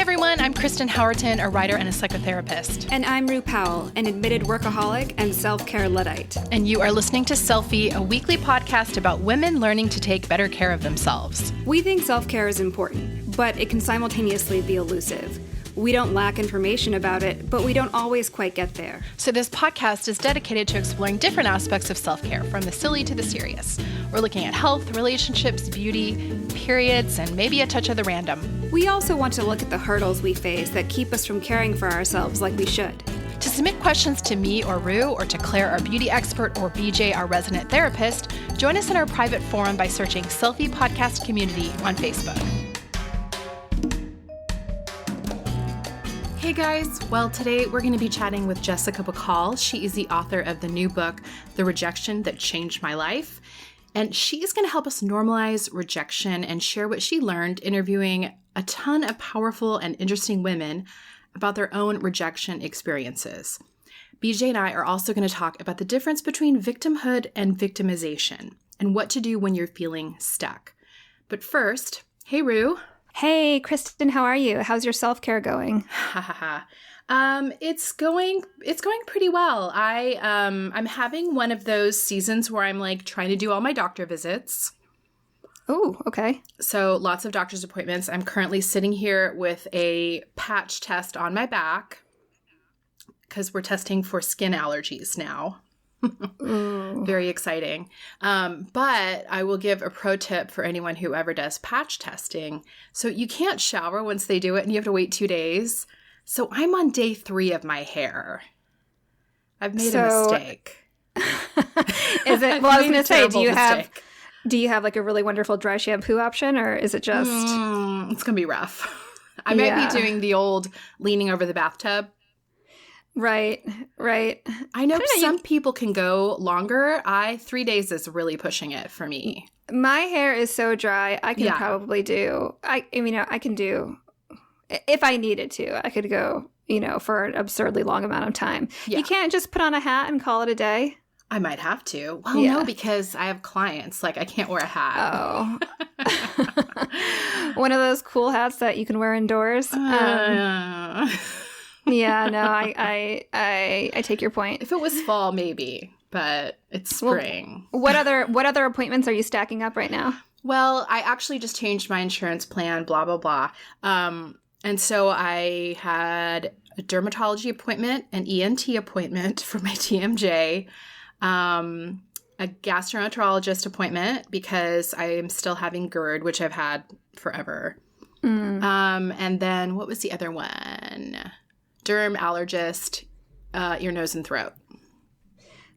everyone, I'm Kristen Howerton, a writer and a psychotherapist. And I'm Rue Powell, an admitted workaholic and self-care Luddite. And you are listening to Selfie, a weekly podcast about women learning to take better care of themselves. We think self-care is important, but it can simultaneously be elusive. We don't lack information about it, but we don't always quite get there. So this podcast is dedicated to exploring different aspects of self-care, from the silly to the serious. We're looking at health, relationships, beauty, periods, and maybe a touch of the random. We also want to look at the hurdles we face that keep us from caring for ourselves like we should. To submit questions to me or Rue, or to Claire, our beauty expert, or BJ, our resident therapist, join us in our private forum by searching Selfie Podcast Community on Facebook. Hey guys, well today we're going to be chatting with Jessica Bacall. She is the author of the new book, The Rejection That Changed My Life. And she is going to help us normalize rejection and share what she learned interviewing a ton of powerful and interesting women about their own rejection experiences. BJ and I are also going to talk about the difference between victimhood and victimization and what to do when you're feeling stuck. But first, hey Rue. Hey, Kristen, how are you? How's your self-care going? It's going pretty well. I'm having one of those seasons where I'm like trying to do all my doctor visits. Oh, okay. So lots of doctor's appointments. I'm currently sitting here with a patch test on my back because we're testing for skin allergies now. Very exciting. But I will give a pro tip for anyone who ever does patch testing. So you can't shower once they do it and you have to wait 2 days. So I'm on day 3 of my hair. I've made a mistake. Is it? Well, I was going to say, do you have like a really wonderful dry shampoo option, or is it just? It's going to be rough. I might be doing the old leaning over the bathtub. Right. I know some people can go longer. 3 days is really pushing it for me. My hair is so dry. I can probably do. I can do. If I needed to, I could go. For an absurdly long amount of time. Yeah. You can't just put on a hat and call it a day. I might have to. Well, no, because I have clients. Like, I can't wear a hat. Oh. One of those cool hats that you can wear indoors. Yeah, no, I take your point. If it was fall, maybe, but it's spring. Well, what other appointments are you stacking up right now? Well, I actually just changed my insurance plan, blah, blah, blah. And so I had a dermatology appointment, an ENT appointment for my TMJ, a gastroenterologist appointment because I am still having GERD, which I've had forever. And then what was the other one? Derm allergist, ear, nose, and throat.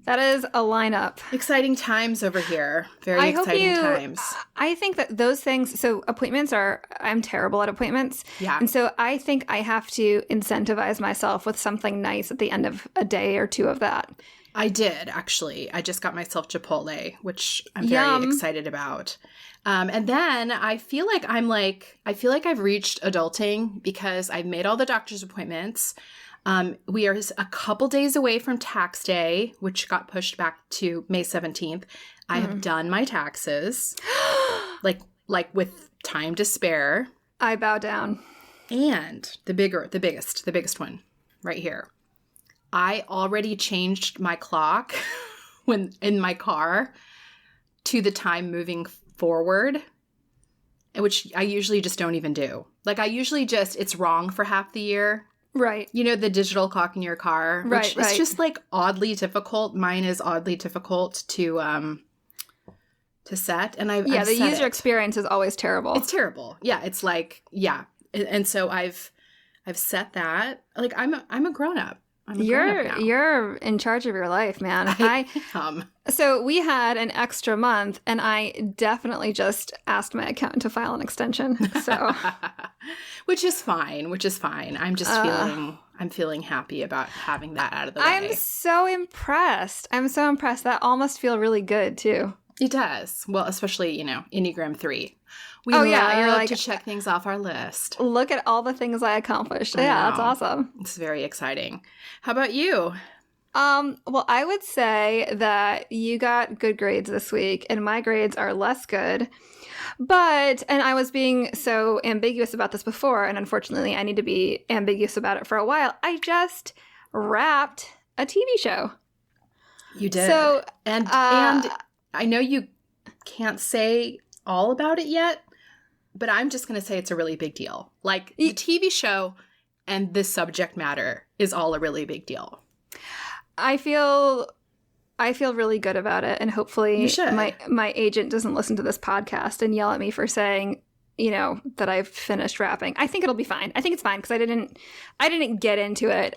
That is a lineup. Exciting times over here. Very exciting times. I think that those things, so I'm terrible at appointments. Yeah. And so I think I have to incentivize myself with something nice at the end of a day or two of that. I did, actually. I just got myself Chipotle, which I'm very excited about. And then I feel like I've reached adulting because I've made all the doctor's appointments. We are a couple days away from tax day, which got pushed back to May 17th. I have done my taxes, like with time to spare. I bow down. And the biggest one right here. I already changed my clock when in my car to the time moving forward, which I usually just don't even do. Like it's wrong for half the year. Right. The digital clock in your car, which is just like oddly difficult. Mine is oddly difficult to set. And I've the user experience is always terrible. It's terrible. Yeah. It's like, yeah. And so I've set that. Like I'm a grown up. You're in charge of your life, man. So we had an extra month, and I definitely just asked my accountant to file an extension. So, which is fine. I'm just feeling happy about having that out of the way. I'm so impressed. That all must feel really good too. It does. Well, especially Enneagram 3. We love to check things off our list. Look at all the things I accomplished. Yeah, that's awesome. It's very exciting. How about you? Well, I would say that you got good grades this week, and my grades are less good. And I was being so ambiguous about this before, and unfortunately I need to be ambiguous about it for a while. I just wrapped a TV show. You did. So, and I know you can't say all about it yet, but I'm just going to say it's a really big deal. Like, the TV show and this subject matter is all a really big deal. I feel really good about it, and hopefully my agent doesn't listen to this podcast and yell at me for saying, that I've finished wrapping. I think it'll be fine. I think it's fine because I didn't get into it.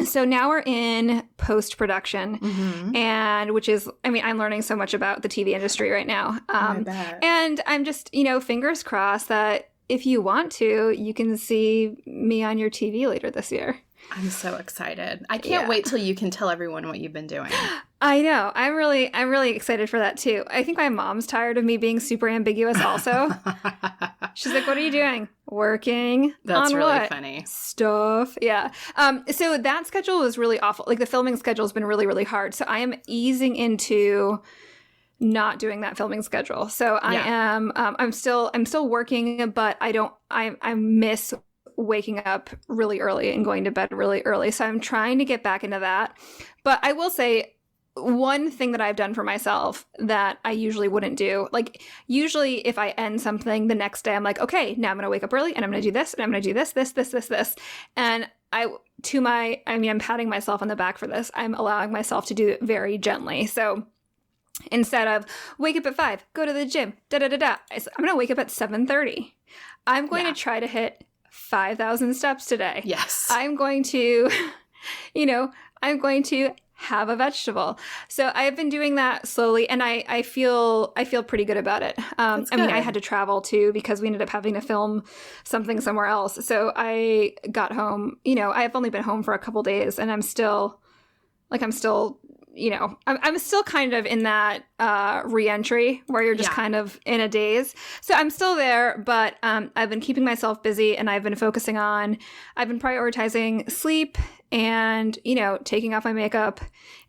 So now we're in post-production, and which is, I'm learning so much about the TV industry right now. And I'm just, fingers crossed that if you want to, you can see me on your TV later this year. I'm so excited. I can't wait till you can tell everyone what you've been doing. I know. I'm really excited for that too. I think my mom's tired of me being super ambiguous also. She's like, "What are you doing?" Working. That's on really what? Funny. Stuff. Yeah. So that schedule was really awful. Like, the filming schedule has been really, really hard. So I am easing into not doing that filming schedule. So I am, I'm still working, but I miss waking up really early and going to bed really early. So I'm trying to get back into that. But I will say, one thing that I've done for myself that I usually wouldn't do, like, usually if I end something the next day, I'm like, okay, now I'm going to wake up early and I'm going to do this and I'm going to do this. And I'm patting myself on the back for this. I'm allowing myself to do it very gently. So instead of wake up at 5, go to the gym, I'm going to wake up at 7:30. I'm going to try to hit 5,000 steps today. Yes. I'm going to, have a vegetable. So I've been doing that slowly, and I feel pretty good about it. I had to travel too because we ended up having to film something somewhere else. So I got home, I've only been home for a couple days, and I'm still kind of in that re-entry where you're just kind of in a daze. So I'm still there, but I've been keeping myself busy, and I've been prioritizing sleep and, taking off my makeup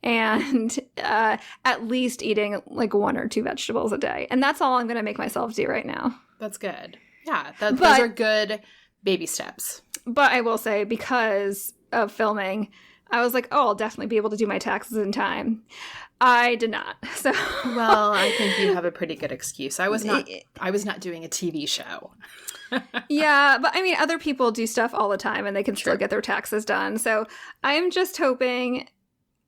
and at least eating like 1 or 2 vegetables a day. And that's all I'm going to make myself do right now. That's good. Yeah, those are good baby steps. But I will say, because of filming, I was like, oh, I'll definitely be able to do my taxes in time. I did not. So, well, I think you have a pretty good excuse. I was not doing a TV show. Yeah, but other people do stuff all the time and they can still get their taxes done. So I'm just hoping,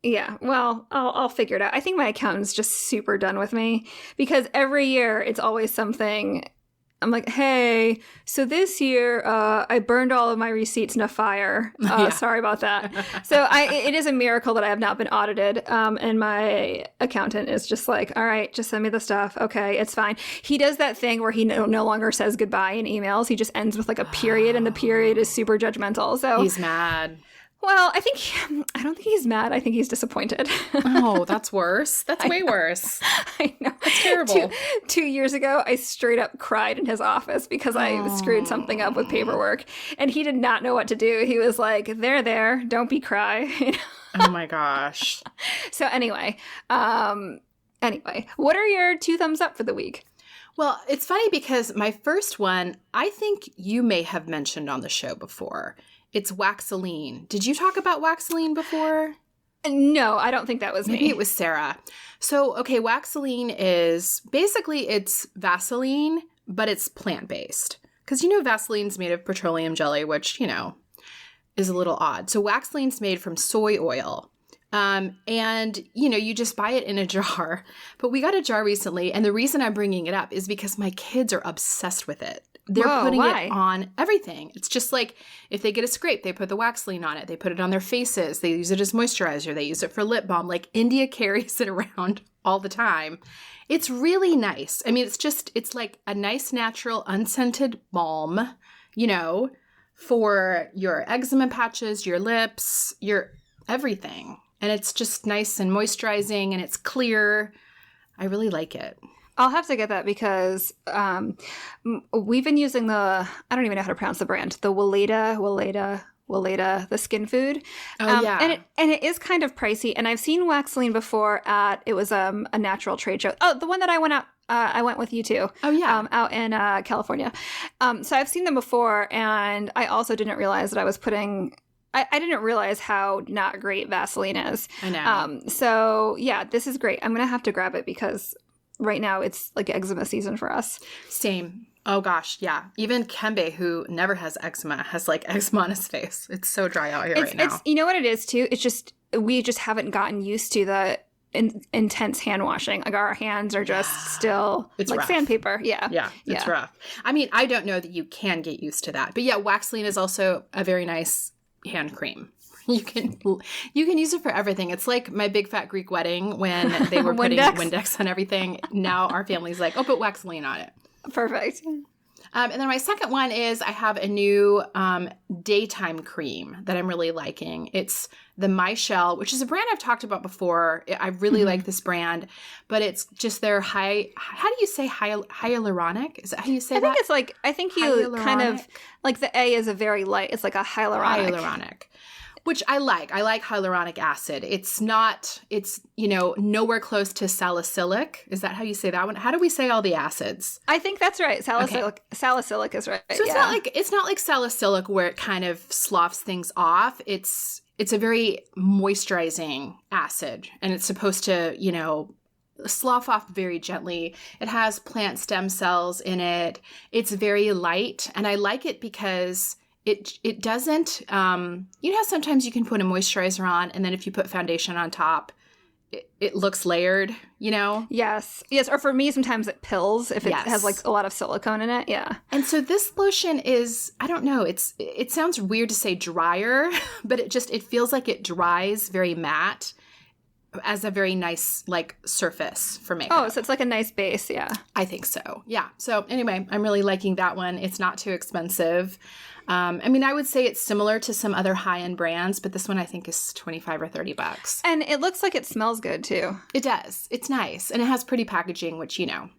I'll figure it out. I think my accountant's just super done with me because every year it's always something. I'm like, hey, so this year I burned all of my receipts in a fire. Sorry about that. So it is a miracle that I have not been audited. And my accountant is just like, all right, just send me the stuff. Okay, it's fine. He does that thing where he no longer says goodbye in emails. He just ends with like a period, and the period is super judgmental. So he's mad. Well, I don't think he's mad. I think he's disappointed. Oh, that's worse. That's way worse. I know. That's terrible. 2 years ago, I straight up cried in his office because I screwed something up with paperwork. And he did not know what to do. He was like, there, don't be cry. Oh my gosh. So anyway, what are your 2 thumbs up for the week? Well, it's funny because my first one, I think you may have mentioned on the show before. It's Waxoline. Did you talk about Waxoline before? No, I don't think that was me. Maybe it was Sarah. So, okay, Waxoline is basically it's Vaseline, but it's plant-based. Because Vaseline's made of petroleum jelly, which, is a little odd. So Waxoline's made from soy oil. And, you just buy it in a jar. But we got a jar recently, and the reason I'm bringing it up is because my kids are obsessed with it. They're putting it on everything. It's just like if they get a scrape, they put the Waxoline on it. They put it on their faces. They use it as moisturizer. They use it for lip balm. Like, India carries it around all the time. It's really nice. It's like a nice, natural, unscented balm, for your eczema patches, your lips, your everything. And it's just nice and moisturizing, and it's clear. I really like it. I'll have to get that because we've been using I don't even know how to pronounce the brand, the Weleda, the skin food. Oh, yeah. And it is kind of pricey. And I've seen Waxoline before it was a natural trade show. Oh, the one that I went out I went with you too. Oh, yeah. Out in California. So I've seen them before, and I also didn't realize that I was putting... I didn't realize how not great Vaseline is. I know. So, yeah, this is great. I'm going to have to grab it because right now it's like eczema season for us. Same. Oh, gosh. Yeah. Even Kembe, who never has eczema, has like eczema on his face. It's so dry out here right now. You know what it is, too? It's just we just haven't gotten used to the intense hand washing. Like our hands are just still it's like rough. Sandpaper. Yeah. Yeah. It's rough. I mean, I don't know that you can get used to that. But yeah, Waxline is also a very nice hand cream. You can use it for everything. It's like my big fat Greek wedding when they were putting Windex on everything. Now our family's like, oh, put Waxline on it. Perfect. And then my second one is I have a new daytime cream that I'm really liking. It's the Michelle, which is a brand I've talked about before. I really like this brand, but it's just their how do you say hyaluronic? Is that how you say that? I think it's like, I think you kind of, like the A is a very light, it's like a hyaluronic. Hyaluronic. Which I like. I like hyaluronic acid. It's nowhere close to salicylic. Is that how you say that one? How do we say all the acids? I think that's right. Salicylic is right. So it's not like salicylic where it kind of sloughs things off. It's a very moisturizing acid, and it's supposed to, slough off very gently. It has plant stem cells in it. It's very light, and I like it because it doesn't, how sometimes you can put a moisturizer on and then if you put foundation on top, it looks layered, Yes. Or for me, sometimes it pills if it has like a lot of silicone in it. Yeah. And so this lotion is, I don't know, it sounds weird to say drier, but it feels like it dries very matte as a very nice like surface for makeup. Oh, so it's like a nice base. Yeah. I think so. Yeah. So anyway, I'm really liking that one. It's not too expensive. I would say it's similar to some other high-end brands, but this one I think is $25 or $30. And it looks like it smells good too. It does. It's nice. And it has pretty packaging, which, I'm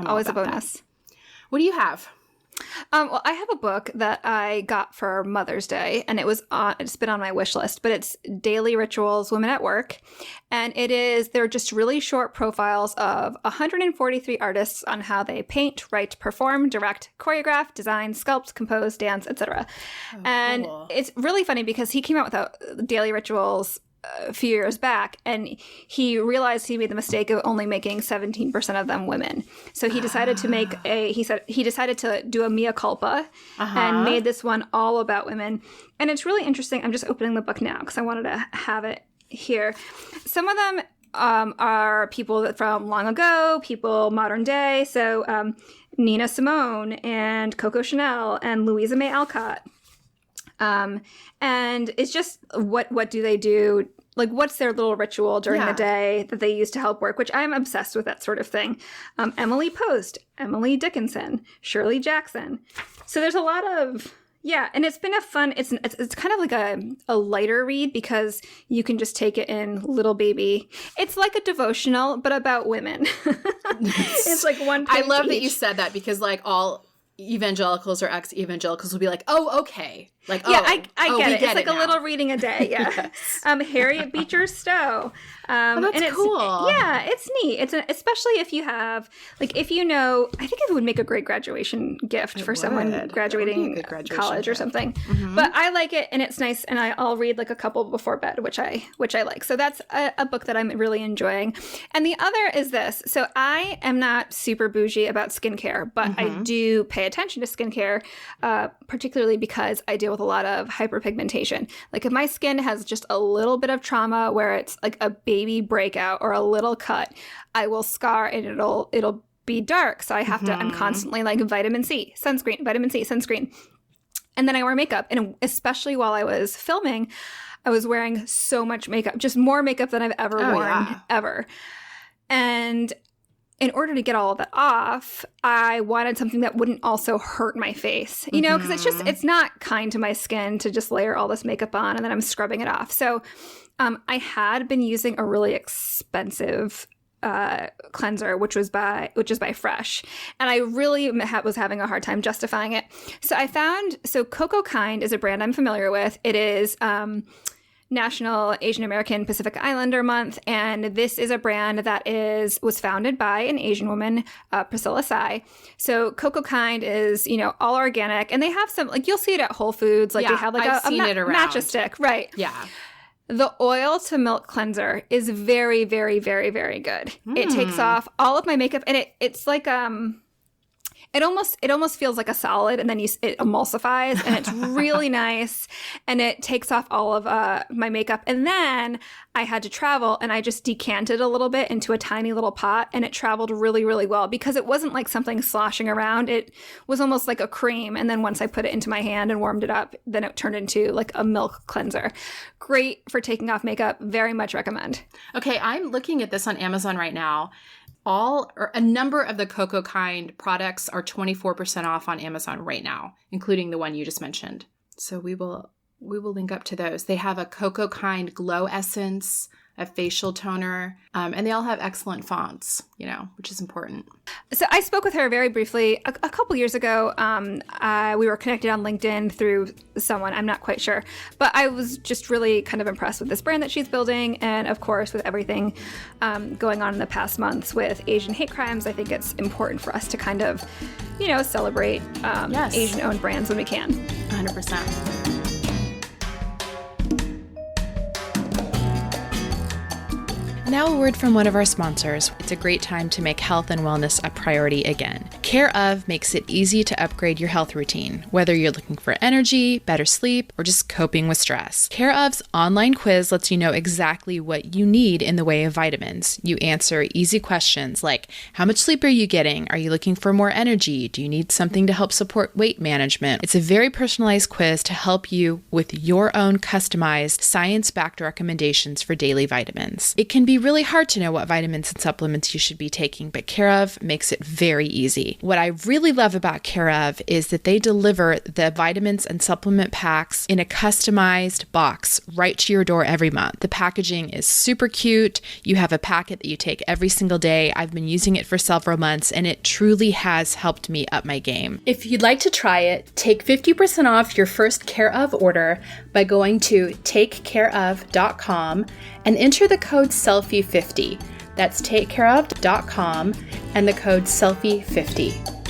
always a bonus. That. What do you have? Well, I have a book that I got for Mother's Day, and it's been on my wish list, but it's Daily Rituals, Women at Work. And they're just really short profiles of 143 artists on how they paint, write, perform, direct, choreograph, design, sculpt, compose, dance, etc. And cool. It's really funny because he came out with Daily Rituals a few years back, and he realized he made the mistake of only making 17% of them women. So he decided he decided to do a mea culpa and made this one all about women. And it's really interesting. I'm just opening the book now because I wanted to have it here. Some of them are people from long ago, people modern day. So Nina Simone and Coco Chanel and Louisa May Alcott. And it's just what do they do? Like, what's their little ritual during the day that they use to help work, which I'm obsessed with that sort of thing. Emily Post, Emily Dickinson, Shirley Jackson. So there's a lot of, and it's been a fun, it's kind of like a lighter read because you can just take it in little baby. It's like a devotional, but about women. It's like one page I love each. that you said that because like all evangelicals or ex-evangelicals will be like, oh, okay. Like, I get it. It's like a little reading a day. Yeah. Yes. Harriet Beecher Stowe. That's and cool. Yeah, it's neat. Especially if you have, like, I think it would make a great graduation gift for someone graduating college or something. Mm-hmm. But I like it, and it's nice, and I'll read like a couple before bed, which I like. So that's a book that I'm really enjoying. And the other is this. So I am not super bougie about skincare, but I do pay attention to skincare, particularly because I deal with a lot of hyperpigmentation. Like if my skin has just a little bit of trauma where it's like a baby breakout or a little cut, I will scar and it'll be dark. So I have to, I'm constantly like vitamin C, sunscreen. And then I wear makeup. And especially while I was filming, I was wearing so much makeup, just more makeup than I've ever worn ever. And in order to get all of that off, I wanted something that wouldn't also hurt my face, because it's not kind to my skin to just layer all this makeup on and then I'm scrubbing it off. So I had been using a really expensive cleanser, which is by Fresh. And I really was having a hard time justifying it. So Coco Kind is a brand I'm familiar with. It is National Asian American Pacific Islander Month, and this is a brand that was founded by an Asian woman, Priscilla Tsai. So Cocoa Kind is, all organic, and they have some, like, you'll see it at Whole Foods, like they have like a matcha stick, right? Yeah. The oil to milk cleanser is very, very, very, very good. It takes off all of my makeup, and it's like It almost feels like a solid, and then it emulsifies, and it's really nice, and it takes off all of my makeup. And then I had to travel, and I just decanted a little bit into a tiny little pot, and it traveled really, really well because it wasn't like something sloshing around. It was almost like a cream, and then once I put it into my hand and warmed it up, then it turned into like a milk cleanser. Great for taking off makeup. Very much recommend. Okay, I'm looking at this on Amazon right now. A number of the Cocoa Kind products are 24% off on Amazon right now, including the one you just mentioned. So we will link up to those. They have a Cocoa Kind glow essence, a facial toner, and they all have excellent fonts, which is important. So I spoke with her very briefly a couple years ago. We were connected on LinkedIn through someone, I'm not quite sure, but I was just really kind of impressed with this brand that she's building. And of course, with everything going on in the past months with Asian hate crimes, I think it's important for us to kind of, celebrate Asian-owned brands when we can. 100%. Now a word from one of our sponsors. It's a great time to make health and wellness a priority again. Care of makes it easy to upgrade your health routine, whether you're looking for energy, better sleep, or just coping with stress. Care of's online quiz lets you know exactly what you need in the way of vitamins. You answer easy questions like, how much sleep are you getting? Are you looking for more energy? Do you need something to help support weight management? It's a very personalized quiz to help you with your own customized, science-backed recommendations for daily vitamins. It can be really hard to know what vitamins and supplements you should be taking, but Care of makes it very easy. What I really love about Care of is that they deliver the vitamins and supplement packs in a customized box right to your door every month. The packaging is super cute. You have a packet that you take every single day. I've been using it for several months, and it truly has helped me up my game. If you'd like to try it, take 50% off your first Care of order by going to takecareof.com and enter the code SELFIE50. That's takecareof.com and the code SELFIE50.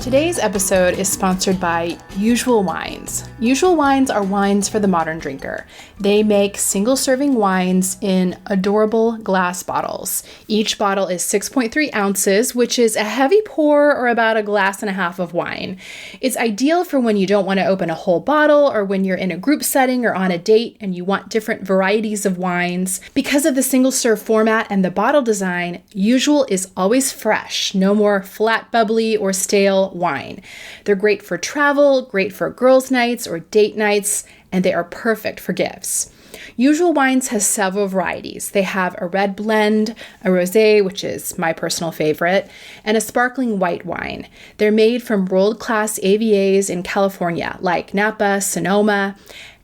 Today's episode is sponsored by Usual Wines. Usual Wines are wines for the modern drinker. They make single-serving wines in adorable glass bottles. Each bottle is 6.3 ounces, which is a heavy pour or about a glass and a half of wine. It's ideal for when you don't want to open a whole bottle or when you're in a group setting or on a date and you want different varieties of wines. Because of the single-serve format and the bottle design, Usual is always fresh, no more flat, bubbly, or stale wine. They're great for travel, great for girls' nights or date nights, and they are perfect for gifts. Usual Wines has several varieties. They have a red blend, a rosé, which is my personal favorite, and a sparkling white wine. They're made from world-class AVAs in California, like Napa, Sonoma,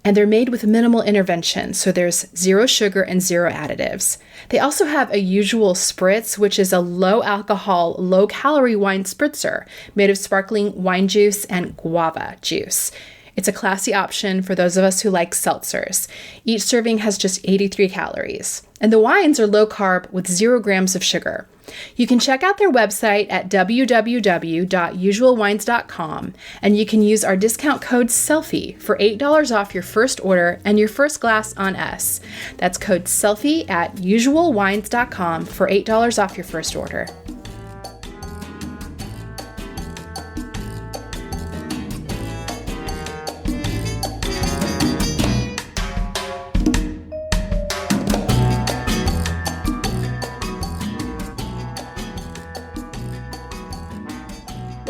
and they're made with minimal intervention, so there's zero sugar and zero additives. They also have a Usual Spritz, which is a low-alcohol, low-calorie wine spritzer made of sparkling wine juice and guava juice. It's a classy option for those of us who like seltzers. Each serving has just 83 calories. And the wines are low-carb with 0 grams of sugar. You can check out their website at www.usualwines.com, and you can use our discount code SELFIE for $8 off your first order and your first glass on us. That's code SELFIE at usualwines.com for $8 off your first order.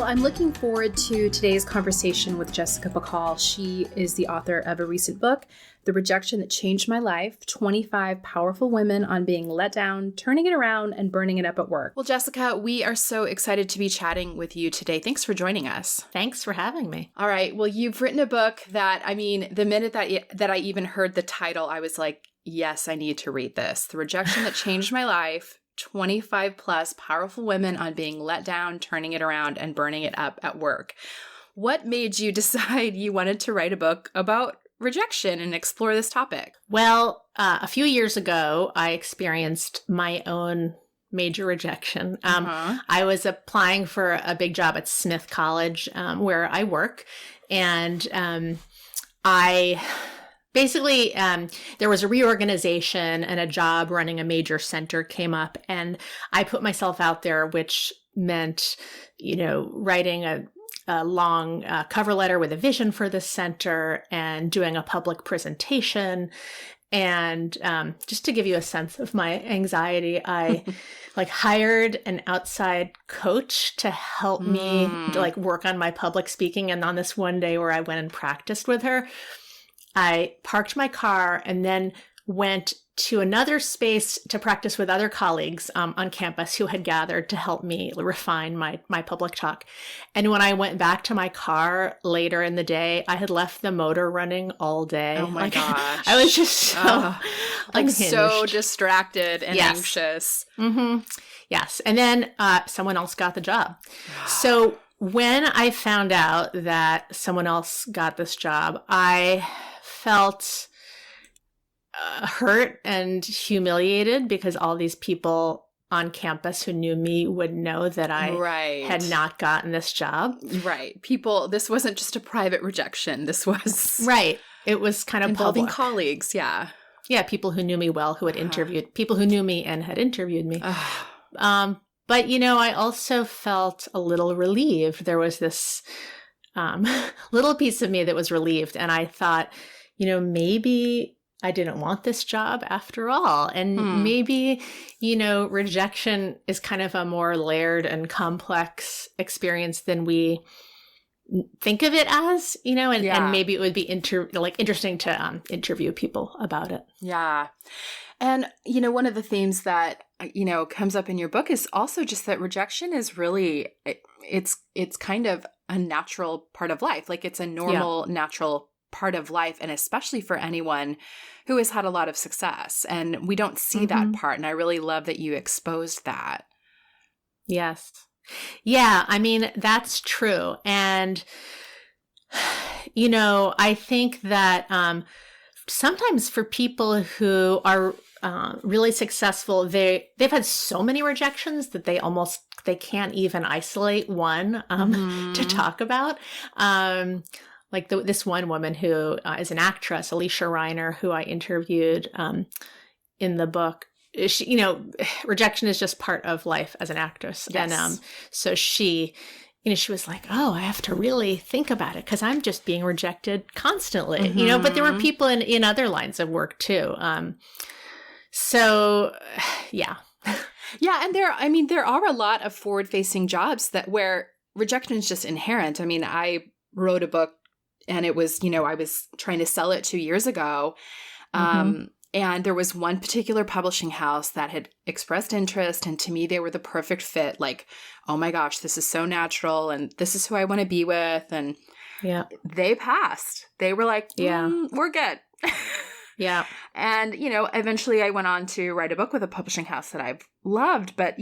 I'm looking forward to today's conversation with Jessica Bacall. She is the author of a recent book, The Rejection That Changed My Life, 25 Powerful Women on Being Let Down, Turning It Around, and Burning It Up at Work. Well, Jessica, we are so excited to be chatting with you today. Thanks for joining us. Thanks for having me. All right. Well, you've written a book that, the minute that I even heard the title, I was like, yes, I need to read this. The Rejection That Changed My Life, 25 plus powerful women on being let down, turning it around, and burning it up at work. what made you decide you wanted to write a book about rejection and explore this topic? Well, a few years ago, I experienced my own major rejection. I was applying for a big job at Smith College, where I work, and I basically, there was a reorganization and a job running a major center came up, and I put myself out there, which meant, writing a long cover letter with a vision for the center and doing a public presentation. And just to give you a sense of my anxiety, I hired an outside coach to help me work on my public speaking. And on this one day where I went and practiced with her, I parked my car and then went to another space to practice with other colleagues on campus who had gathered to help me refine my public talk. And when I went back to my car later in the day, I had left the motor running all day. Oh my gosh. I was just so so distracted and anxious. Mm-hmm. Yes. And then someone else got the job. So when I found out that someone else got this job, I felt hurt and humiliated because all these people on campus who knew me would know that I had not gotten this job. Right. People, this wasn't just a private rejection. This was... Right. It was kind of involving public. Colleagues, yeah. Yeah, people who knew me well, who had interviewed, people who knew me and had interviewed me. But, I also felt a little relieved. There was this little piece of me that was relieved. And I thought, maybe I didn't want this job after all. And maybe, rejection is kind of a more layered and complex experience than we think of it as, and maybe it would be interesting to interview people about it. Yeah. And, one of the themes that, comes up in your book is also just that rejection is really, it's kind of a natural part of life. Like it's a normal, natural part of life, and especially for anyone who has had a lot of success. And we don't see that part. And I really love that you exposed that. Yes. Yeah, I mean, that's true. And, I think that sometimes for people who are really successful, they've had so many rejections that they can't even isolate one to talk about. This one woman who is an actress, Alicia Reiner, who I interviewed in the book. She, rejection is just part of life as an actress. Yes. And so she, she was like, oh, I have to really think about it because I'm just being rejected constantly, but there were people in other lines of work too. So, yeah. Yeah. And there are a lot of forward-facing jobs where rejection is just inherent. I mean, I wrote a book and it was, I was trying to sell it 2 years ago. And there was one particular publishing house that had expressed interest. And to me, they were the perfect fit. Like, oh my gosh, this is so natural. And this is who I want to be with. And they passed. They were like, we're good. Yeah. And, eventually I went on to write a book with a publishing house that I've loved. But,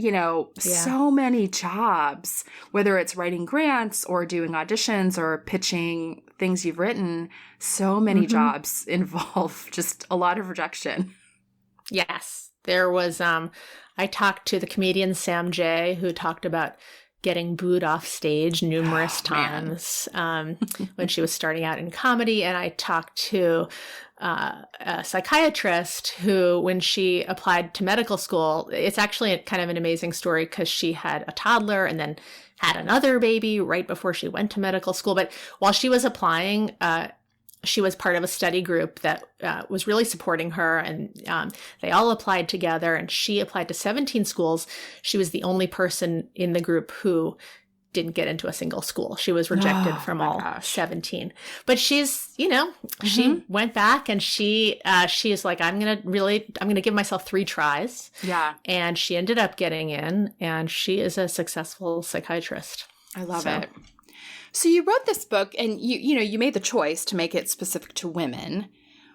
so many jobs, whether it's writing grants or doing auditions or pitching things you've written, so many jobs involve just a lot of rejection. Yes. There was, I talked to the comedian Sam Jay, who talked about getting booed off stage numerous times when she was starting out in comedy. And I talked to a psychiatrist who, when she applied to medical school, it's actually kind of an amazing story because she had a toddler and then had another baby right before she went to medical school. But while she was applying, she was part of a study group that was really supporting her, and they all applied together, and she applied to 17 schools. She was the only person in the group who didn't get into a single school. She was rejected from all 17. But she's, she went back and she is like, I'm going to give myself 3 tries. Yeah. And she ended up getting in, and she is a successful psychiatrist. I love it. So you wrote this book and you made the choice to make it specific to women.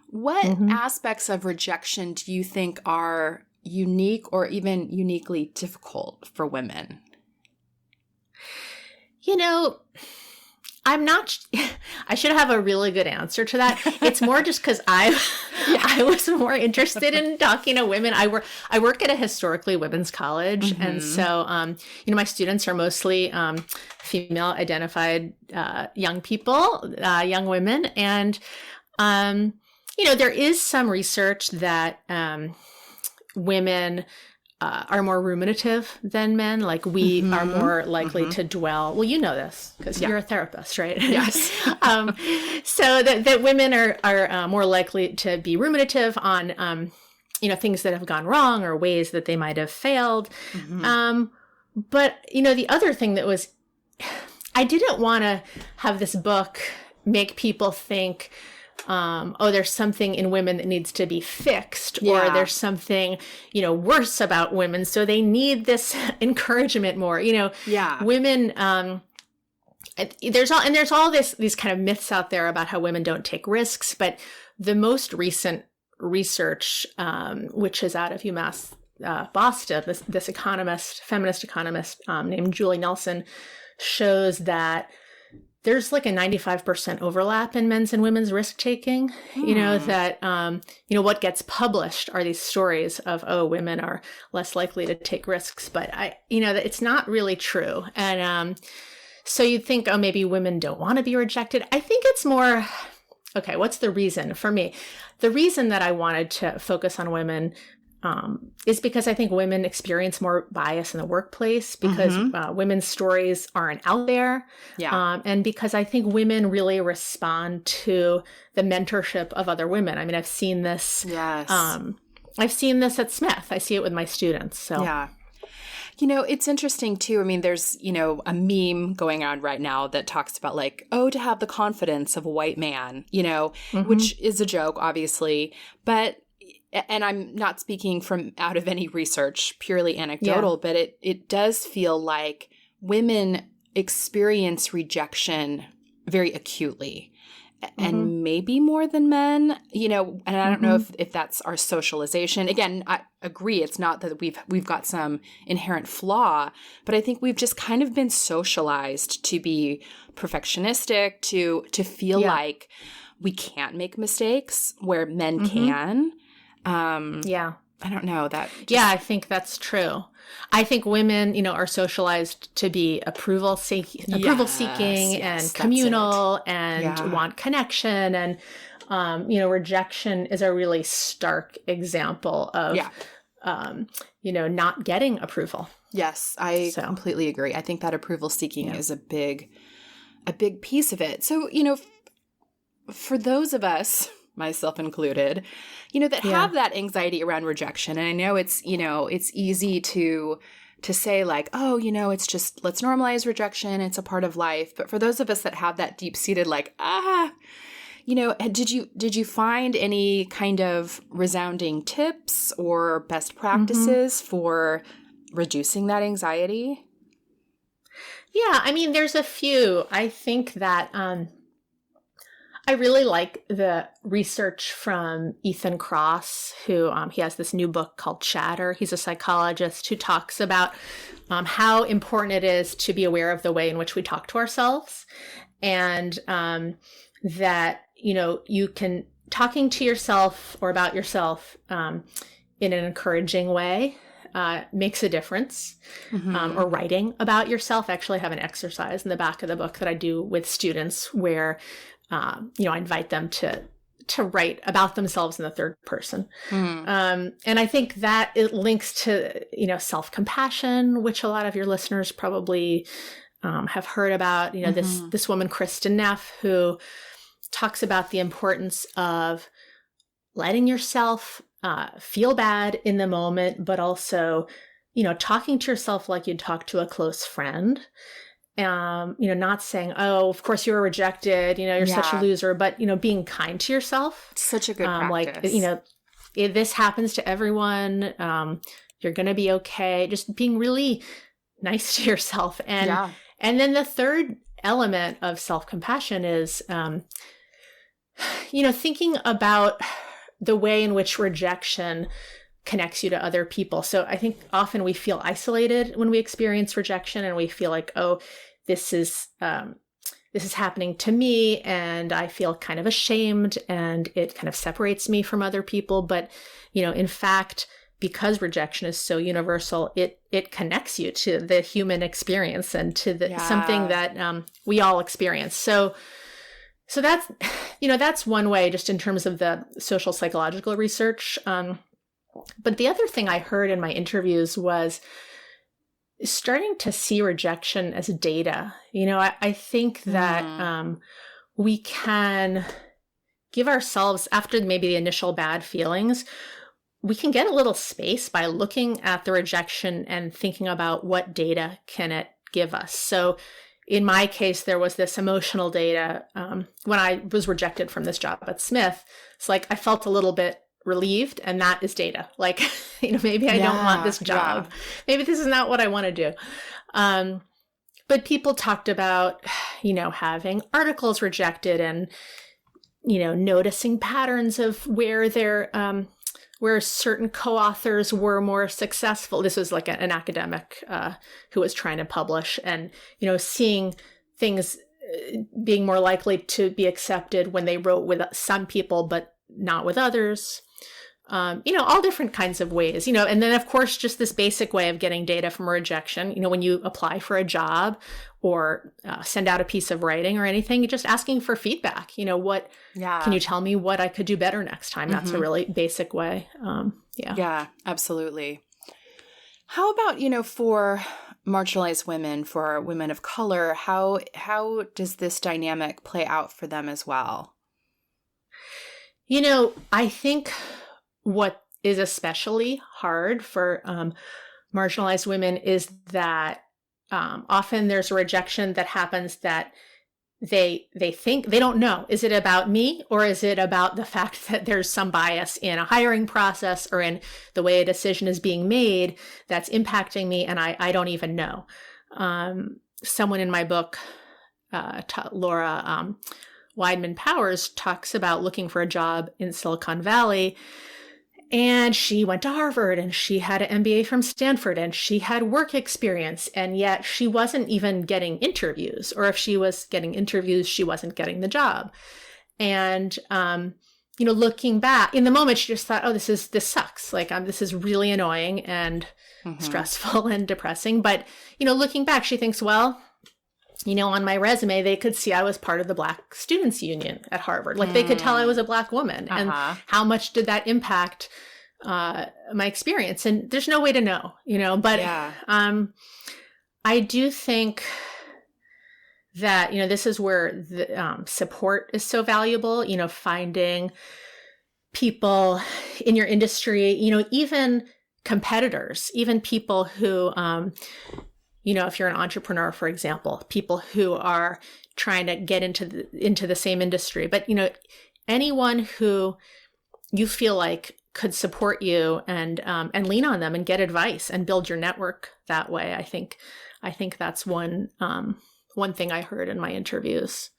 What aspects of rejection do you think are unique or even uniquely difficult for women? I'm not, I should have a really good answer to that. It's more just because I was more interested in talking to women. I work at a historically women's college. And so, my students are mostly female identified young people, young women. And, there is some research that women are more ruminative than men. Like we are more likely to dwell. Well, you know this because you're a therapist, right? Yes. So that women are more likely to be ruminative on, things that have gone wrong or ways that they might have failed. But, the other thing that was, I didn't want to have this book make people think, there's something in women that needs to be fixed, or there's something, worse about women. So they need this encouragement more, women, there's all these kind of myths out there about how women don't take risks. But the most recent research, which is out of UMass Boston, this feminist economist named Julie Nelson, shows that there's like a 95% overlap in men's and women's risk taking. That what gets published are these stories of, women are less likely to take risks, but that it's not really true. And so you'd think, maybe women don't want to be rejected. I think it's more, okay, what's the reason for me? The reason that I wanted to focus on women is because I think women experience more bias in the workplace because women's stories aren't out there. And because I think women really respond to the mentorship of other women. I mean, I've seen this. Yes. I've seen this at Smith. I see it with my students. So yeah. It's interesting too. I mean, there's, a meme going on right now that talks about like, to have the confidence of a white man, which is a joke, obviously. But and I'm not speaking from out of any research, purely anecdotal, but it does feel like women experience rejection very acutely and maybe more than men, and I don't know if that's our socialization. Again, I agree. It's not that we've got some inherent flaw, but I think we've just kind of been socialized to be perfectionistic, to feel like we can't make mistakes where men can. I don't know that. I think that's true. I think women, are socialized to be approval seeking and communal and want connection. And, rejection is a really stark example of, not getting approval. Yes, I completely agree. I think that approval seeking is a big piece of it. So, for those of us, myself included, that have that anxiety around rejection. And I know it's easy to say like, it's just, let's normalize rejection. It's a part of life. But for those of us that have that deep-seated like, did you find any kind of resounding tips or best practices for reducing that anxiety? Yeah, I mean, there's a few. I think that I really like the research from Ethan Kross, who he has this new book called Chatter. He's a psychologist who talks about how important it is to be aware of the way in which we talk to ourselves, and that, you can talking to yourself or about yourself in an encouraging way makes a difference. Or writing about yourself. I actually have an exercise in the back of the book that I do with students where I invite them to write about themselves in the third person. And I think that it links to, self-compassion, which a lot of your listeners probably have heard about. This woman, Kristen Neff, who talks about the importance of letting yourself feel bad in the moment, but also, talking to yourself like you'd talk to a close friend. Not saying, of course you were rejected, you're such a loser, but, being kind to yourself. Such a good practice. This happens to everyone. You're going to be okay. Just being really nice to yourself. And then the third element of self-compassion is, thinking about the way in which rejection connects you to other people. So I think often we feel isolated when we experience rejection, and we feel like, this is this is happening to me and I feel kind of ashamed and it kind of separates me from other people. But, in fact, because rejection is so universal, it connects you to the human experience and to something that we all experience. So that's, that's one way, just in terms of the social psychological research. But the other thing I heard in my interviews was starting to see rejection as data. I think that we can give ourselves, after maybe the initial bad feelings, we can get a little space by looking at the rejection and thinking about what data can it give us. So in my case, there was this emotional data. When I was rejected from this job at Smith, it's like I felt a little bit relieved, and that is data. Like, maybe I don't want this job. Yeah. Maybe this is not what I want to do. But people talked about, having articles rejected and, noticing patterns of where where certain co-authors were more successful. This was like an academic who was trying to publish, and, seeing things being more likely to be accepted when they wrote with some people, but not with others. All different kinds of ways, and then of course, just this basic way of getting data from a rejection, when you apply for a job or send out a piece of writing or anything, you're just asking for feedback. Can you tell me what I could do better next time? That's a really basic way. Yeah, absolutely. How about, for marginalized women, for women of color, how does this dynamic play out for them as well? I think what is especially hard for marginalized women is that often there's a rejection that happens that they think, they don't know. Is it about me, or is it about the fact that there's some bias in a hiring process or in the way a decision is being made that's impacting me and I don't even know? Someone in my book, Laura Weidman Powers, talks about looking for a job in Silicon Valley. And she went to Harvard and she had an MBA from Stanford and she had work experience, and yet she wasn't even getting interviews, or if she was getting interviews, she wasn't getting the job. And, looking back in the moment, she just thought, oh, this sucks. Like, this is really annoying and stressful and depressing. But, looking back, she thinks, well, on my resume, they could see I was part of the Black Students Union at Harvard. Like, they could tell I was a Black woman. And how much did that impact my experience? And there's no way to know, but I do think that, this is where the support is so valuable, finding people in your industry, even competitors, even people who, if you're an entrepreneur, for example, people who are trying to get into the same industry, but, anyone who you feel like could support you and lean on them and get advice and build your network that way. I think that's one thing I heard in my interviews.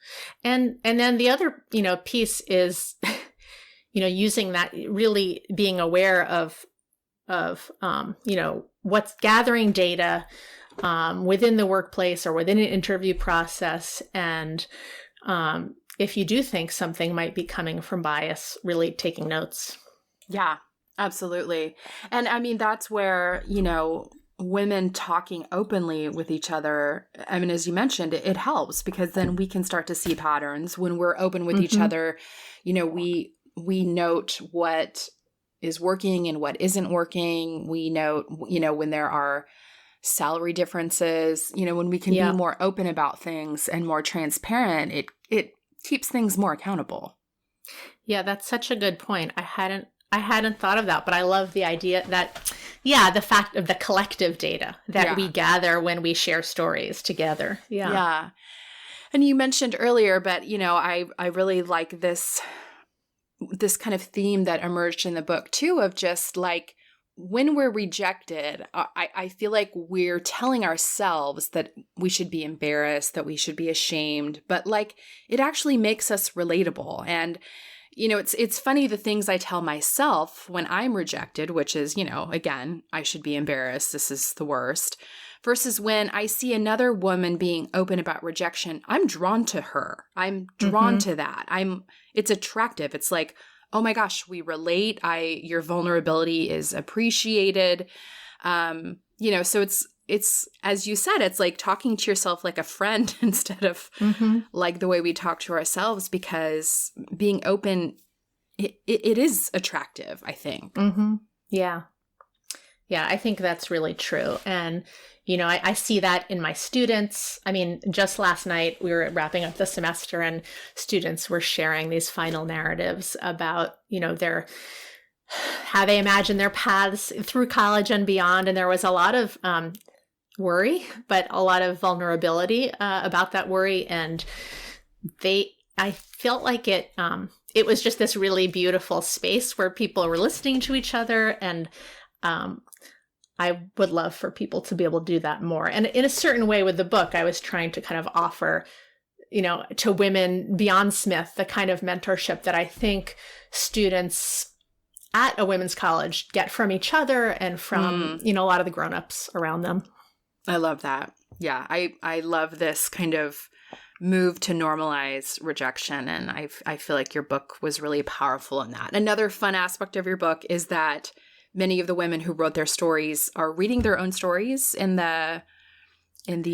And then the other, piece is, using that, really being aware of what's gathering data within the workplace or within an interview process. And if you do think something might be coming from bias, really taking notes. Yeah, absolutely. And I mean, that's where, women talking openly with each other, I mean, as you mentioned, it helps, because then we can start to see patterns. When we're open with each other, we note what is working and what isn't working. We note, when there are salary differences, when we can be more open about things and more transparent, it keeps things more accountable. Yeah, that's such a good point. I hadn't thought of that, but I love the idea that, the fact of the collective data that we gather when we share stories together. Yeah. And you mentioned earlier, but, I really like this kind of theme that emerged in the book too, of just like, when we're rejected, I feel like we're telling ourselves that we should be embarrassed, that we should be ashamed, but like, it actually makes us relatable. And, it's funny, the things I tell myself when I'm rejected, which is, again, I should be embarrassed. This is the worst. versus when I see another woman being open about rejection, I'm drawn to her. I'm drawn to that. It's attractive. It's like, oh my gosh, we relate. Your vulnerability is appreciated. So it's, as you said, it's like talking to yourself like a friend instead of like the way we talk to ourselves, because being open, it is attractive, I think. Yeah. Yeah, I think that's really true. And, I see that in my students. I mean, just last night we were wrapping up the semester and students were sharing these final narratives about, how they imagine their paths through college and beyond. And there was a lot of worry, but a lot of vulnerability about that worry. And I felt like it was just this really beautiful space where people were listening to each other. And I would love for people to be able to do that more. And in a certain way with the book, I was trying to kind of offer, to women beyond Smith, the kind of mentorship that I think students at a women's college get from each other and from, a lot of the grownups around them. I love that. Yeah. I love this kind of move to normalize rejection. And I feel like your book was really powerful in that. Another fun aspect of your book is that many of the women who wrote their stories are reading their own stories in the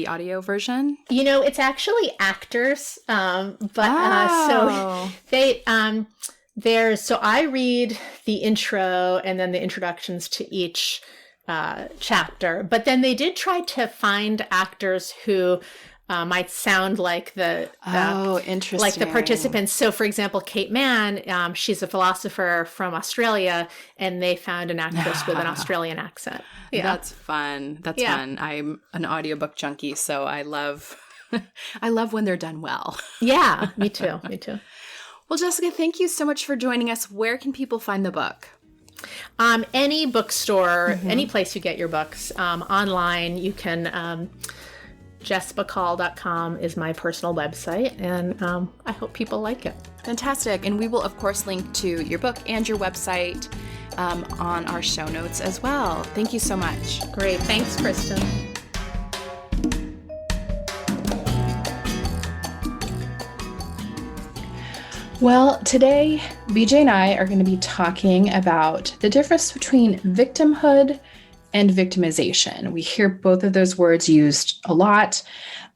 audio version. It's actually actors. So they, so I read the intro and then the introductions to each chapter, but then they did try to find actors who might sound like interesting, like the participants. So, for example, Kate Mann, she's a philosopher from Australia, and they found an actress with an Australian accent. Yeah, that's fun. That's fun. I'm an audiobook junkie, so I love when they're done well. Yeah, me too. Me too. Well, Jessica, thank you so much for joining us. Where can people find the book? Any bookstore, any place you get your books. Online, you can. JessBacall.com is my personal website, and I hope people like it. Fantastic. And we will, of course, link to your book and your website on our show notes as well. Thank you so much. Great. Thanks, Kristen. Well, today, BJ and I are going to be talking about the difference between victimhood and victimization. We hear both of those words used a lot.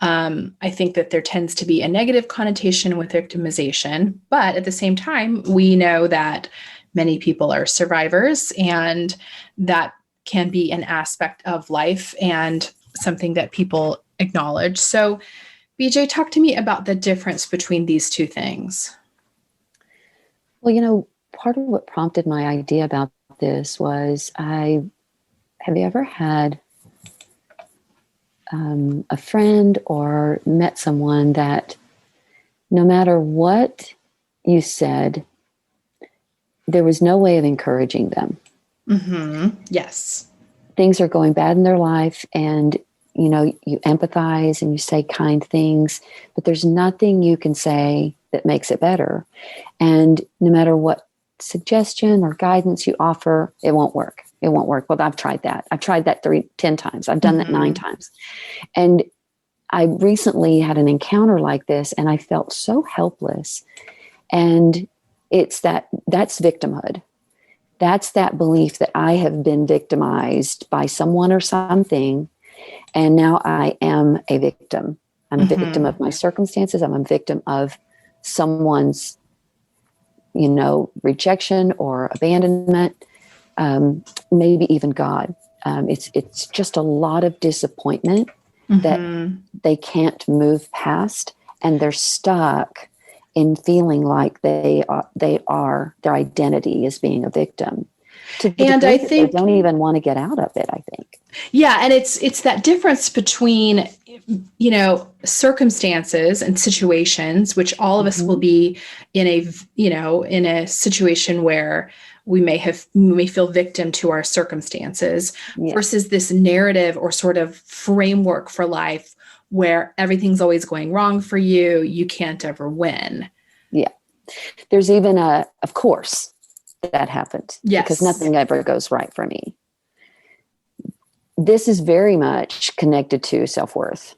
I think that there tends to be a negative connotation with victimization, but at the same time, we know that many people are survivors, and that can be an aspect of life and something that people acknowledge. So, BJ, talk to me about the difference between these two things. Well, part of what prompted my idea about this was have you ever had a friend or met someone that no matter what you said, there was no way of encouraging them? Yes. Things are going bad in their life, and you empathize and you say kind things, but there's nothing you can say that makes it better. And no matter what suggestion or guidance you offer, it won't work. It won't work. Well, I've tried that. I've tried that 10 times. I've done that 9 times. And I recently had an encounter like this, and I felt so helpless. And that's victimhood. That's that belief that I have been victimized by someone or something, and now I am a victim. I'm a victim of my circumstances. I'm a victim of someone's, rejection or abandonment. Maybe even God. It's just a lot of disappointment that they can't move past, and they're stuck in feeling like their identity is being a victim. And I think they don't even want to get out of it, I think. Yeah. And it's that difference between, circumstances and situations, which all of us will be in a situation where we may feel victim to our circumstances, versus this narrative or sort of framework for life where everything's always going wrong for you. You can't ever win. Yeah. There's even of course that happens. Yes. Because nothing ever goes right for me. this is very much connected to self-worth.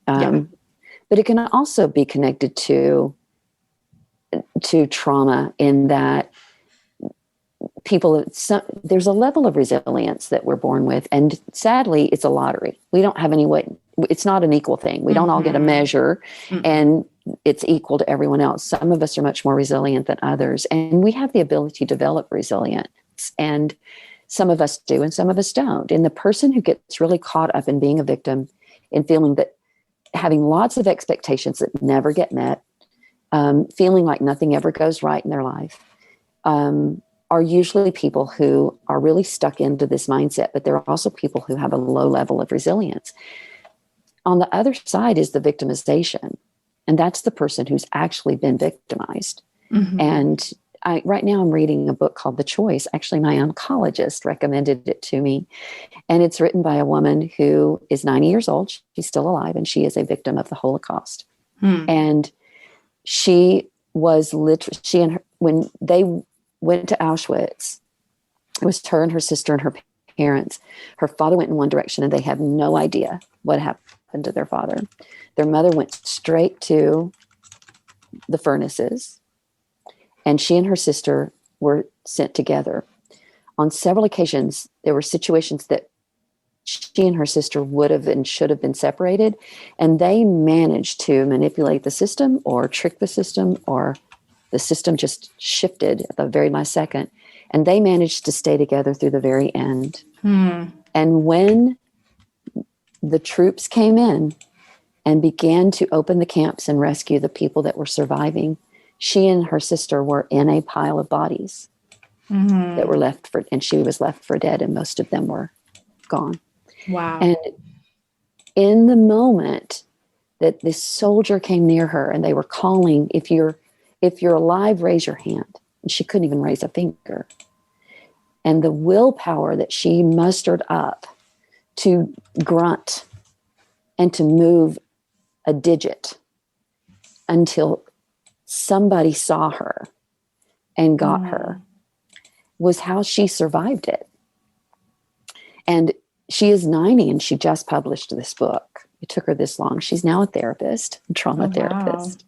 But it can also be connected to trauma, in that there's a level of resilience that we're born with. And sadly, it's a lottery. We don't have any way. It's not an equal thing. We don't all get a measure and it's equal to everyone else. Some of us are much more resilient than others. And we have the ability to develop resilience. And some of us do and some of us don't. And the person who gets really caught up in being a victim, in feeling that, having lots of expectations that never get met, feeling like nothing ever goes right in their life, are usually people who are really stuck into this mindset, but there are also people who have a low level of resilience. On the other side is the victimization. And that's the person who's actually been victimized. And right now I'm reading a book called The Choice. Actually, my oncologist recommended it to me. And it's written by a woman who is 90 years old. She's still alive, and she is a victim of the Holocaust. And she was when they went to Auschwitz, it was her and her sister and her parents. Her father went in one direction, and they have no idea what happened to their father. Their mother went straight to the furnaces, and she and her sister were sent together. On several occasions, there were situations that she and her sister would have and should have been separated, and they managed to manipulate the system or trick the system, or the system just shifted at the very last second, and they managed to stay together through the very end. And when the troops came in and began to open the camps and rescue the people that were surviving, she and her sister were in a pile of bodies that were left and she was left for dead, and most of them were gone. Wow. And in the moment that this soldier came near her and they were calling, if you're alive, raise your hand. And she couldn't even raise a finger. And the willpower that she mustered up to grunt and to move a digit until somebody saw her and got her was how she survived it. And she is 90 and she just published this book. It took her this long. She's now a therapist, a trauma therapist.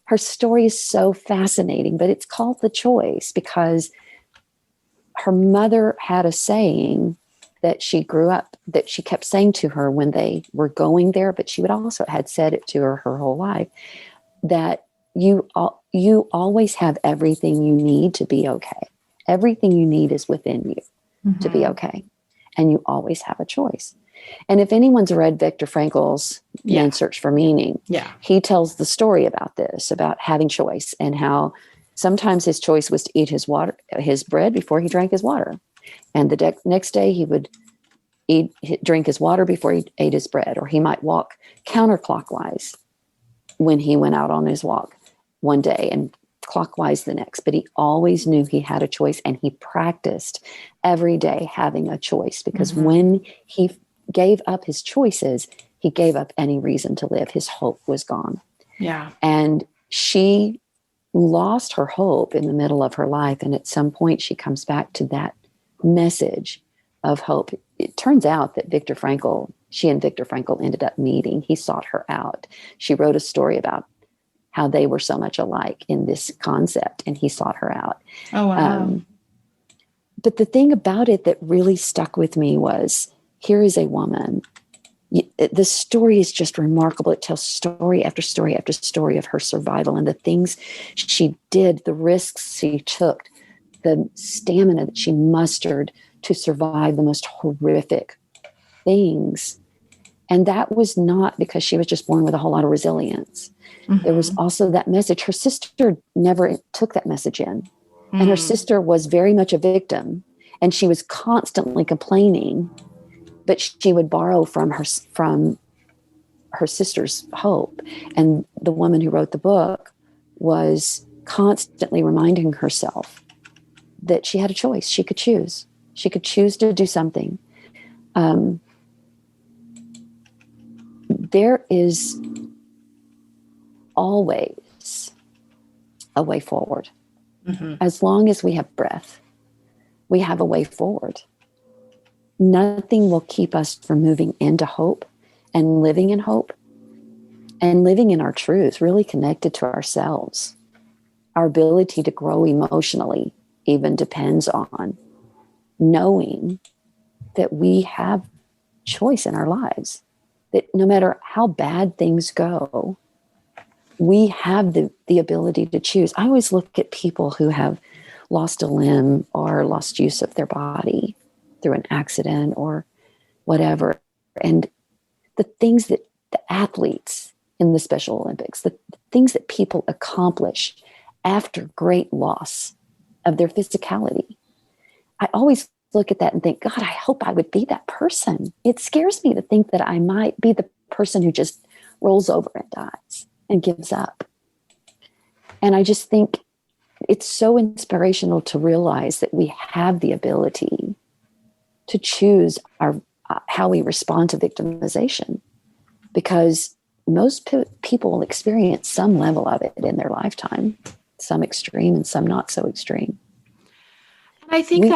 Her story is so fascinating, but it's called The Choice because her mother had a saying that she grew up, that she kept saying to her when they were going there, but she would also had said it to her whole life, that you always have everything you need to be okay. Everything you need is within you to be okay. And you always have a choice. And if anyone's read Viktor Frankl's Man's Search for Meaning, he tells the story about this, about having choice, and how sometimes his choice was to eat his bread before he drank his water. And the next day he would drink his water before he ate his bread, or he might walk counterclockwise when he went out on his walk one day and clockwise the next. But he always knew he had a choice, and he practiced every day having a choice, because when he gave up his choices, he gave up any reason to live. His hope was gone. Yeah. And she lost her hope in the middle of her life. And at some point she comes back to that message of hope. It turns out that she and Viktor Frankl ended up meeting. He sought her out. She wrote a story about how they were so much alike in this concept, and he sought her out. Oh, wow. But the thing about it that really stuck with me was, here is a woman. The story is just remarkable. It tells story after story after story of her survival and the things she did, the risks she took, the stamina that she mustered to survive the most horrific things. And that was not because she was just born with a whole lot of resilience. There was also that message. Her sister never took that message in. And her sister was very much a victim. And she was constantly complaining, but she would borrow from her sister's hope. And the woman who wrote the book was constantly reminding herself that she had a choice. She could choose. She could choose to do something. There is always a way forward. As long as we have breath, we have a way forward. nothing will keep us from moving into hope and living in hope and living in our truth, really connected to ourselves. Our ability to grow emotionally even depends on knowing that we have choice in our lives, that no matter how bad things go, we have the ability to choose. I always look at people who have lost a limb or lost use of their body through an accident or whatever. And the things that the athletes in the Special Olympics, the things that people accomplish after great loss of their physicality, I always look at that and think, God, I hope I would be that person. It scares me to think that I might be the person who just rolls over and dies and gives up. And I just think it's so inspirational to realize that we have the ability to choose our how we respond to victimization, because most people will experience some level of it in their lifetime, some extreme and some not so extreme. And I think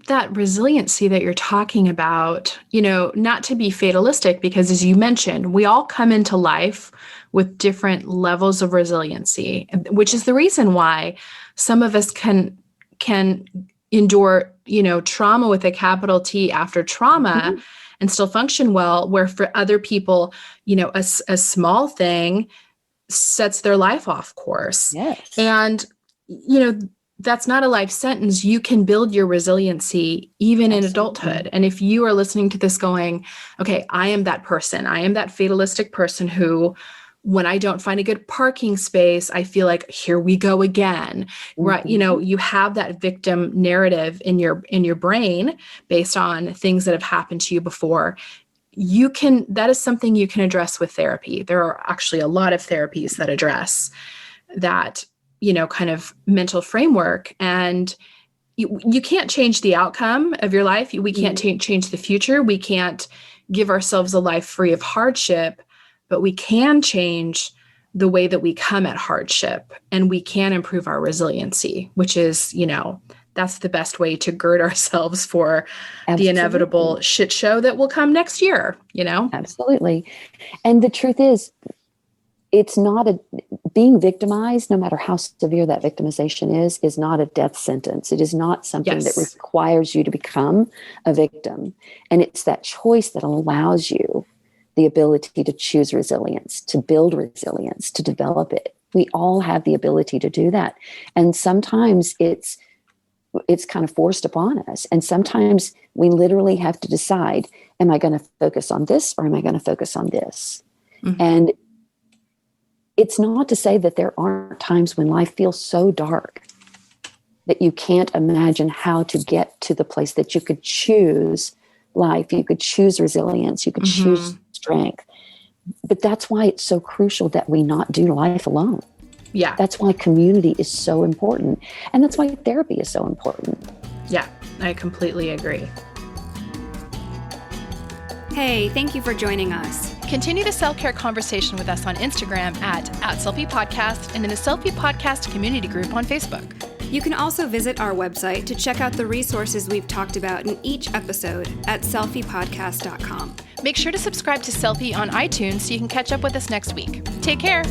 that resiliency that you're talking about, not to be fatalistic, because as you mentioned, we all come into life with different levels of resiliency, which is the reason why some of us can endure, trauma with a capital T after trauma and still function well, where for other people, a small thing sets their life off course. Yes. And, that's not a life sentence. You can build your resiliency even in adulthood. And if you are listening to this going, okay, I am that person. I am that fatalistic person who, when I don't find a good parking space, I feel like, here we go again, right? You have that victim narrative in your brain based on things that have happened to you before. That is something you can address with therapy. There are actually a lot of therapies that address that, kind of mental framework. And you can't change the outcome of your life. We can't change the future. We can't give ourselves a life free of hardship, but we can change the way that we come at hardship, and we can improve our resiliency, which is, that's the best way to gird ourselves for the inevitable shit show that will come next year, Absolutely. And the truth is, it's not being victimized, no matter how severe that victimization is not a death sentence. It is not something that requires you to become a victim. And it's that choice that allows you the ability to choose resilience, to build resilience, to develop it. We all have the ability to do that. And sometimes it's kind of forced upon us. And sometimes we literally have to decide, am I going to focus on this or am I going to focus on this? Mm-hmm. And it's not to say that there aren't times when life feels so dark that you can't imagine how to get to the place that you could choose life, you could choose resilience, you could choose strength. But that's why it's so crucial that we not do life alone. Yeah. That's why community is so important. And that's why therapy is so important. Yeah, I completely agree. Hey, thank you for joining us. Continue the self-care conversation with us on Instagram at Selfie Podcast and in the Selfie Podcast community group on Facebook. You can also visit our website to check out the resources we've talked about in each episode at selfiepodcast.com. Make sure to subscribe to Selfie on iTunes so you can catch up with us next week. Take care.